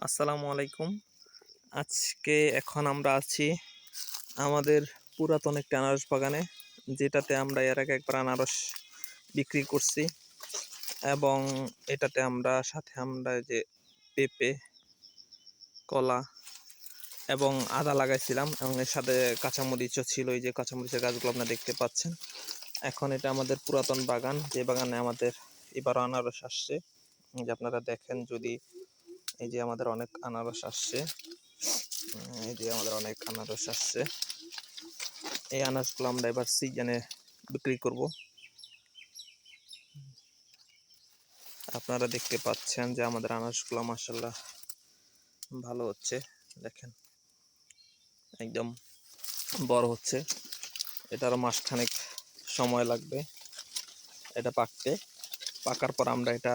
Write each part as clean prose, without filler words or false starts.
আসসালামু আলাইকুম। এখন আমরা আছি আমাদের পুরাতন একটি আনারস বাগানে, যেটাতে আমরা এর আগে একবার আনারস বিক্রি করছি এবং এটাতে আমরা যে পেঁপে, কলা এবং আদা লাগাইছিলাম এবং এর সাথে কাঁচামরিচও ছিল। এই যে কাঁচামরিচের গাছগুলো আপনারা দেখতে পাচ্ছেন। এখন এটা আমাদের পুরাতন বাগান, যে বাগানে আমাদের এবারও আনারস আসছে। যে আপনারা দেখেন, যদি এই যে আমাদের অনেক আনারস আসছে, এই আনারসগুলো আমরা এবার সিজনে বিক্রি করব। আপনারা দেখতে পাচ্ছেন যে আমাদের আনারসগুলো মাশাআল্লাহ ভালো হচ্ছে। দেখেন, একদম বড় হচ্ছে। এটারও মাসখানেক সময় লাগবে এটা পাকার পর আমরা এটা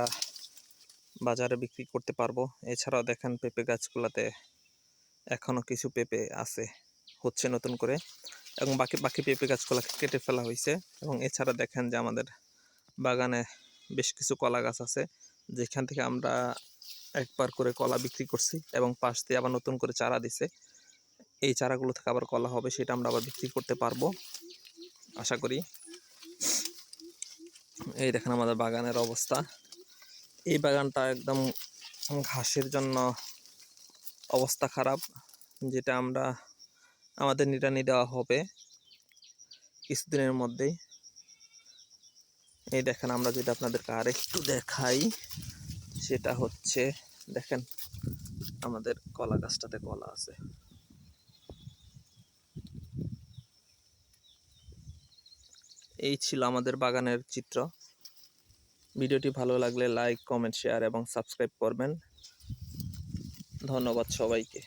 বাজারে বিক্রি করতে পারবো। এছাড়াও দেখেন, পেঁপে গাছগুলোতে এখনো কিছু পেঁপে হচ্ছে নতুন করে, এবং বাকি পেঁপে গাছগুলোকে কেটে ফেলা হয়েছে। এবং এছাড়া দেখেন যে আমাদের বাগানে বেশ কিছু কলা গাছ আছে, যেখান থেকে আমরা একবার করে কলা বিক্রি করছি এবং পাশ দিয়ে আবার নতুন করে চারা দিছে। এই চারাগুলো থেকে আবার কলা হবে, সেটা আমরা আবার বিক্রি করতে পারবো আশা করি। এই দেখেন আমাদের বাগানের অবস্থা। এই বাগানটা একদম ঘাসের জন্য অবস্থা খারাপ, যেটা আমাদের নিড়ানি দেওয়া হবে কিছুদিনের মধ্যেই। এই দেখেন, আমরা যদি আপনাদেরকে আর একটু দেখাই, সেটা হচ্ছে দেখেন আমাদের কলা গাছটাতে কলা আছে। এই ছিল আমাদের বাগানের চিত্র। ভিডিওটি ভালো লাগলে লাইক, কমেন্ট, শেয়ার এবং সাবস্ক্রাইব করবেন। ধন্যবাদ সবাইকে।